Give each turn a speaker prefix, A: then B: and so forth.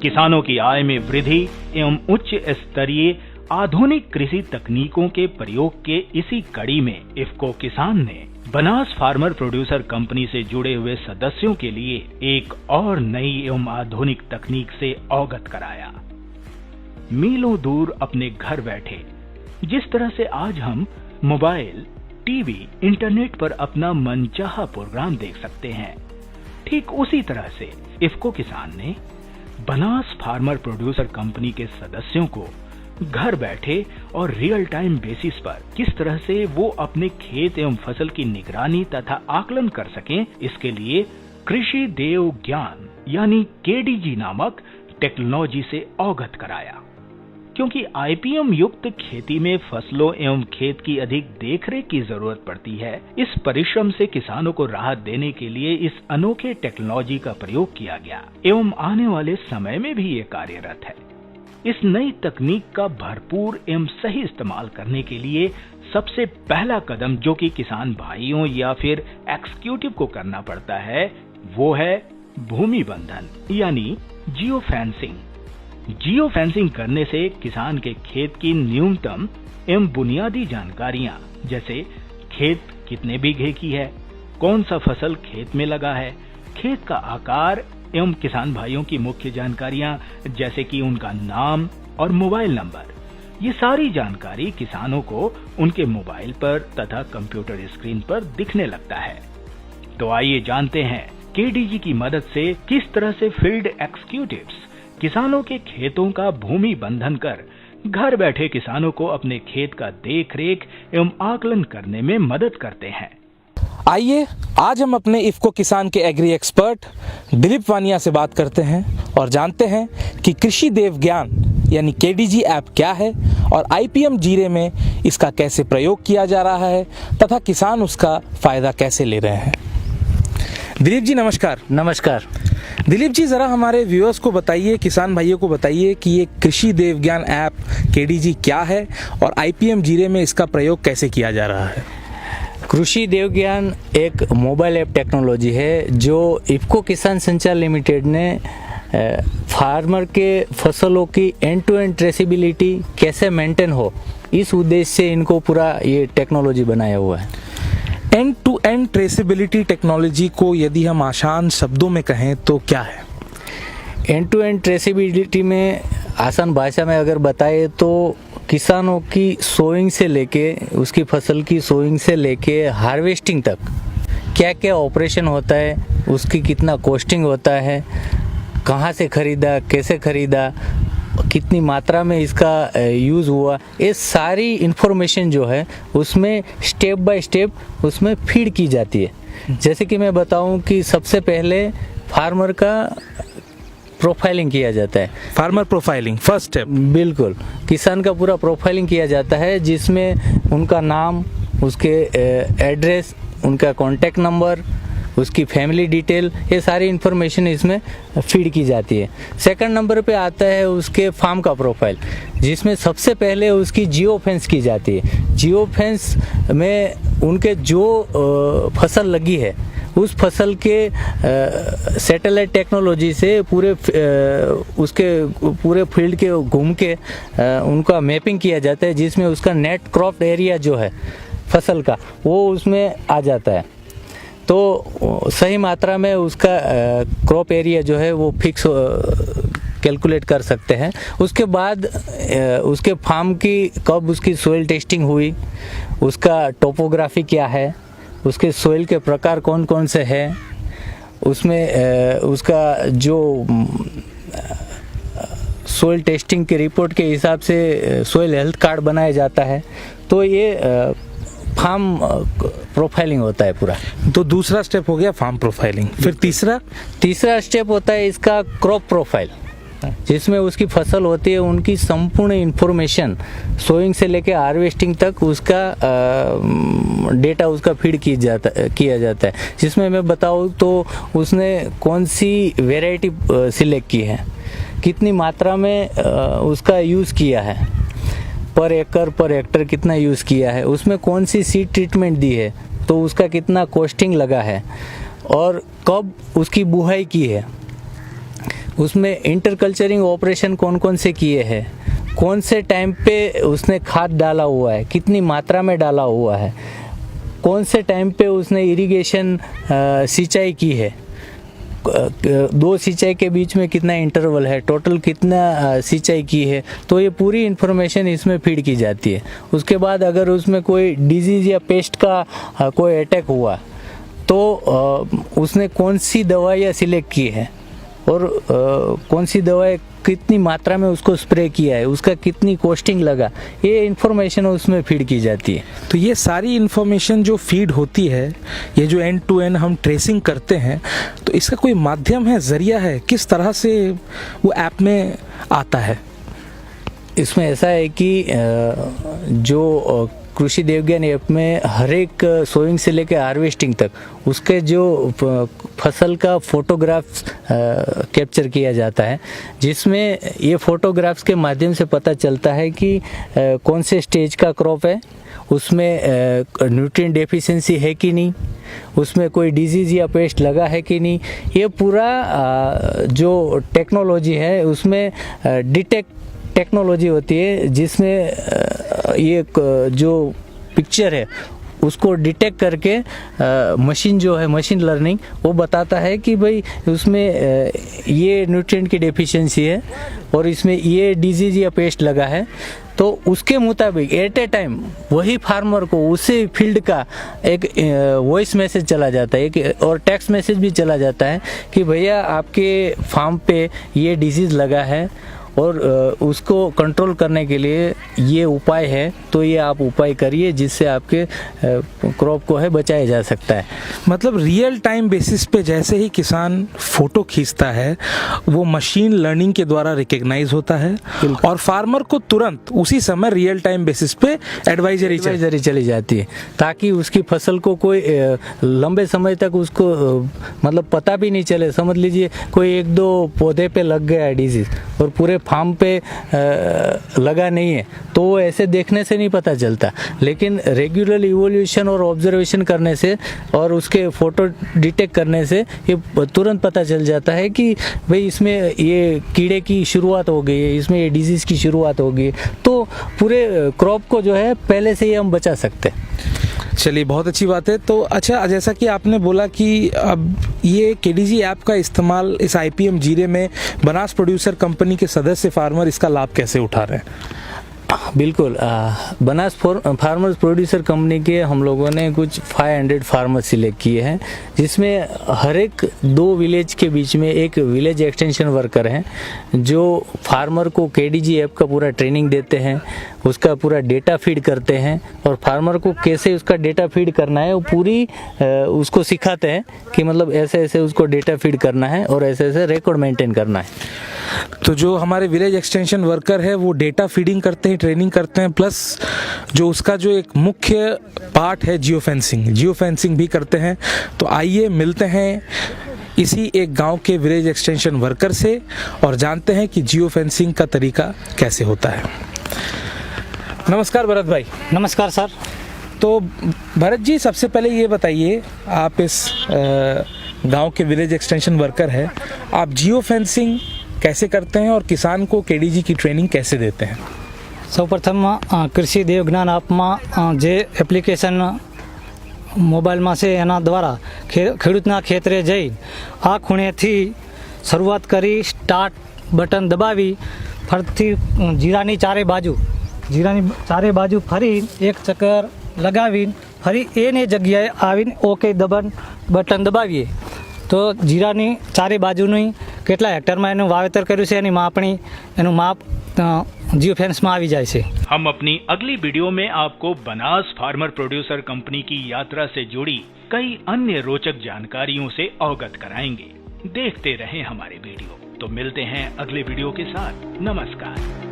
A: किसानों की आय में वृद्धि एवं उच्च स्तरीय आधुनिक कृषि तकनीकों के प्रयोग के इसी कड़ी में इफ्को किसान ने बनास फार्मर प्रोड्यूसर कंपनी से जुड़े हुए सदस्यों के लिए एक और नई एवं आधुनिक तकनीक से अवगत कराया। मीलों दूर अपने घर बैठे जिस तरह से आज हम मोबाइल, टीवी, इंटरनेट पर अपना मनचाहा प्रोग्राम देख सकते हैं, ठीक उसी तरह से इफ्को किसान ने बनास फार्मर प्रोड्यूसर कंपनी के सदस्यों को घर बैठे और रियल टाइम बेसिस पर किस तरह से वो अपने खेत एवं फसल की निगरानी तथा आकलन कर सकें, इसके लिए कृषि देव ज्ञान यानी केडीजी नामक टेक्नोलॉजी से अवगत कराया। क्योंकि आईपीएम युक्त खेती में फसलों एवं खेत की अधिक देखरेख की जरूरत पड़ती है, इस परिश्रम से किसानों को राहत देने के लिए इस अनोखे टेक्नोलॉजी का प्रयोग किया गया एवं आने वाले समय में भी ये कार्यरत है। इस नई तकनीक का भरपूर एवं सही इस्तेमाल करने के लिए सबसे पहला कदम जो कि किसान भाइयों या फिर एग्जीक्यूटिव को करना पड़ता है, वो है भूमि बंधन यानी जियो फेंसिंग। जियो फेंसिंग करने से किसान के खेत की न्यूनतम एवं बुनियादी जानकारियां जैसे खेत कितने बीघे की है, कौन सा फसल खेत में लगा है, खेत का आकार एवं किसान भाइयों की मुख्य जानकारियां जैसे कि उनका नाम और मोबाइल नंबर, ये सारी जानकारी किसानों को उनके मोबाइल पर तथा कंप्यूटर स्क्रीन पर दिखने लगता है। तो आइए जानते हैं केडीजी की मदद से किस तरह से फील्ड एग्जीक्यूटिव्स किसानों के खेतों का भूमि बंधन कर घर बैठे किसानों को अपने खेत का देखरेख एवं आकलन करने में मदद करते हैं।
B: आइए आज हम अपने इफ्को किसान के एग्री एक्सपर्ट दिलीप वानिया से बात करते हैं और जानते हैं कि कृषि देव ज्ञान यानी केडीजी ऐप क्या है और आईपीएम जीरे में इसका कैसे प्रयोग किया जा रहा है तथा किसान उसका फायदा कैसे ले रहे हैं। दिलीप जी नमस्कार।
C: नमस्कार
B: दिलीप जी, ज़रा हमारे व्यूअर्स को बताइए, किसान भाइयों को बताइए कि ये कृषि देव ज्ञान ऐप केडीजी क्या है और आईपीएम जीरे में इसका प्रयोग कैसे किया जा रहा है।
C: कृषि देव ज्ञान एक मोबाइल ऐप टेक्नोलॉजी है जो इफ्को किसान संचार लिमिटेड ने फार्मर के फसलों की एंड टू एंड ट्रेसिबिलिटी कैसे मेंटेन हो, इस उद्देश्य से इनको पूरा ये टेक्नोलॉजी बनाया हुआ है।
B: End to end traceability technology को यदि हम आसान शब्दों में कहें तो क्या है?
C: एंड टू एंड ट्रेसिबिलिटी में आसान भाषा में अगर बताए तो किसानों की सोइंग से लेके उसकी फसल की सोइंग से लेके हार्वेस्टिंग तक क्या क्या ऑपरेशन होता है, उसकी कितना कॉस्टिंग होता है, कहाँ से खरीदा, कैसे खरीदा, कितनी मात्रा में इसका यूज़ हुआ, ये सारी इन्फॉर्मेशन जो है उसमें स्टेप बाय स्टेप उसमें फीड की जाती है। जैसे कि मैं बताऊं कि सबसे पहले फार्मर का प्रोफाइलिंग किया जाता है।
B: Farmer profiling first step.
C: बिल्कुल, किसान का पूरा प्रोफाइलिंग किया जाता है जिसमें उनका नाम, उसके एड्रेस, उनका कॉन्टैक्ट नंबर, उसकी फैमिली डिटेल, ये सारी इन्फॉर्मेशन इसमें फीड की जाती है। सेकंड नंबर पे आता है उसके फार्म का प्रोफाइल, जिसमें सबसे पहले उसकी जियो फेंस की जाती है। जियो फेंस में उनके जो फसल लगी है उस फसल के सैटेलाइट टेक्नोलॉजी से उसके पूरे फील्ड के घूम के उनका मैपिंग किया जाता है, जिसमें उसका नेट क्रॉप एरिया जो है फसल का वो उसमें आ जाता है। तो सही मात्रा में उसका क्रॉप एरिया जो है वो फिक्स कैलकुलेट कर सकते हैं। उसके बाद उसके फार्म की कब उसकी सोइल टेस्टिंग हुई, उसका टोपोग्राफी क्या है, उसके सोइल के प्रकार कौन कौन से हैं, उसमें उसका जो सोइल टेस्टिंग के रिपोर्ट के हिसाब से सोइल हेल्थ कार्ड बनाया जाता है। तो ये फार्म प्रोफाइलिंग होता है पूरा।
B: तो दूसरा स्टेप हो गया फार्म प्रोफाइलिंग। फिर
C: तीसरा स्टेप होता है इसका क्रॉप प्रोफाइल, जिसमें उसकी फसल होती है उनकी संपूर्ण इन्फॉर्मेशन सोइंग से लेकर हार्वेस्टिंग तक उसका डेटा उसका फीड किया जाता है। जिसमें मैं बताऊँ तो उसने कौन सी वेराइटी सिलेक्ट की है, कितनी मात्रा में उसका यूज़ किया है, पर हेक्टर कितना यूज़ किया है, उसमें कौन सी सीड ट्रीटमेंट दी है, तो उसका कितना कॉस्टिंग लगा है, और कब उसकी बुआई की है, उसमें इंटरकल्चरिंग ऑपरेशन कौन कौन से किए हैं, कौन से टाइम पे उसने खाद डाला हुआ है, कितनी मात्रा में डाला हुआ है, कौन से टाइम पे उसने इरिगेशन सिंचाई की है, 2 सिंचाई के बीच में कितना इंटरवल है, टोटल कितना सिंचाई की है, तो ये पूरी इन्फॉर्मेशन इसमें फीड की जाती है। उसके बाद अगर उसमें कोई डिजीज़ या पेस्ट का कोई अटैक हुआ तो उसने कौन सी दवाइयाँ सिलेक्ट की है और कौन सी दवाई कितनी मात्रा में उसको स्प्रे किया है, उसका कितनी कॉस्टिंग लगा, ये इन्फॉर्मेशन उसमें फीड की जाती है।
B: तो ये सारी इन्फॉर्मेशन जो फीड होती है, ये जो एंड टू एंड हम ट्रेसिंग करते हैं, तो इसका कोई माध्यम है, जरिया है, किस तरह से वो ऐप में आता है?
C: इसमें ऐसा है कि जो कृषि देवज्ञान ऐप में हर एक सोइंग से लेकर हार्वेस्टिंग तक उसके जो फसल का फोटोग्राफ्स कैप्चर किया जाता है, जिसमें ये फोटोग्राफ्स के माध्यम से पता चलता है कि कौन से स्टेज का क्रॉप है, उसमें न्यूट्रिएंट डेफिशिएंसी है कि नहीं, उसमें कोई डिजीज़ या पेस्ट लगा है कि नहीं। ये पूरा जो टेक्नोलॉजी है उसमें डिटेक्ट टेक्नोलॉजी होती है, जिसमें ये जो पिक्चर है उसको डिटेक्ट करके मशीन जो है, मशीन लर्निंग, वो बताता है कि भाई उसमें ये न्यूट्रिएंट की डेफिशिएंसी है और इसमें ये डिजीज़ या पेस्ट लगा है। तो उसके मुताबिक एट ए टाइम वही फार्मर को उसी फील्ड का एक वॉइस मैसेज चला जाता है और टेक्स्ट मैसेज भी चला जाता है कि भैया आपके फार्म पे ये डिजीज़ लगा है और उसको कंट्रोल करने के लिए ये उपाय है, तो ये आप उपाय करिए जिससे आपके क्रॉप को है बचाया जा सकता है।
B: मतलब रियल टाइम बेसिस पे जैसे ही किसान फोटो खींचता है वो मशीन लर्निंग के द्वारा रिकग्नाइज होता है और फार्मर को तुरंत उसी समय रियल टाइम बेसिस पे एडवाइजरी
C: चली जाती है, ताकि उसकी फसल को कोई लंबे समय तक उसको मतलब पता भी नहीं चले। समझ लीजिए कोई 1-2 पौधे पे लग गया है डिजीज और पूरे फार्म पे लगा नहीं है, तो वो ऐसे देखने से नहीं पता चलता। लेकिन रेगुलर इवोल्यूशन और ऑब्जर्वेशन करने से और उसके फोटो डिटेक्ट करने से ये तुरंत पता चल जाता है कि भाई इसमें ये कीड़े की शुरुआत हो गई है, इसमें ये डिजीज़ की शुरुआत हो गई है, तो पूरे क्रॉप को जो है पहले से ही हम बचा सकते हैं।
B: चलिए, बहुत अच्छी बात है। तो अच्छा, जैसा कि आपने बोला कि अब ये केडीजी ऐप का इस्तेमाल इस IPM जीरे में बनास प्रोड्यूसर कंपनी के सदस्य फार्मर इसका लाभ कैसे उठा रहे हैं?
C: बिल्कुल, बनास फार्मर्स प्रोड्यूसर कंपनी के हम लोगों ने कुछ 500 फार्मर्स सिलेक्ट किए हैं, जिसमें हर एक 2 विलेज के बीच में एक विलेज एक्सटेंशन वर्कर हैं जो फार्मर को केडीजी ऐप का पूरा ट्रेनिंग देते हैं, उसका पूरा डेटा फीड करते हैं और फार्मर को कैसे उसका डेटा फीड करना है वो पूरी उसको सिखाते हैं कि मतलब ऐसे ऐसे उसको डेटा फीड करना है और ऐसे ऐसे रिकॉर्ड मेंटेन करना है।
B: तो जो हमारे विलेज एक्सटेंशन वर्कर है वो डेटा फीडिंग करते हैं, ट्रेनिंग करते हैं, प्लस जो उसका जो एक मुख्य पार्ट है जियो फेंसिंग भी करते हैं। तो आइए मिलते हैं इसी एक गांव के विलेज एक्सटेंशन वर्कर से और जानते हैं कि जियो फेंसिंग का तरीका कैसे होता है। नमस्कार भरत भाई।
D: नमस्कार सर।
B: तो भरत जी, सबसे पहले ये बताइए, आप इस गांव के विलेज एक्सटेंशन वर्कर है, आप जियो फेंसिंग कैसे करते हैं और किसान को केडीजी की ट्रेनिंग कैसे देते हैं?
D: સૌપ્રથમ કૃષિ દેવ જ્ઞાન આપમાં જે એપ્લિકેશન મોબાઈલમાં છે એના દ્વારા ખેડૂતના ખેતરે જઈ આ ખૂણેથી શરૂઆત કરી સ્ટાર્ટ બટન દબાવી ફરતી જીરાની ચારે બાજુ ફરી એક ચક્કર લગાવી ફરી એને જગ્યાએ આવીને ઓકે બટન દબાવીએ તો જીરાની ચારે બાજુની કેટલા હેક્ટરમાં એનું વાવેતર કર્યું છે એની માપણી, એનું માપ जियो फेंस में आ जाए से।
A: हम अपनी अगली वीडियो में आपको बनास फार्मर प्रोड्यूसर कंपनी की यात्रा से जुड़ी कई अन्य रोचक जानकारियों से अवगत कराएंगे। देखते रहें हमारे वीडियो। तो मिलते हैं अगले वीडियो के साथ। नमस्कार।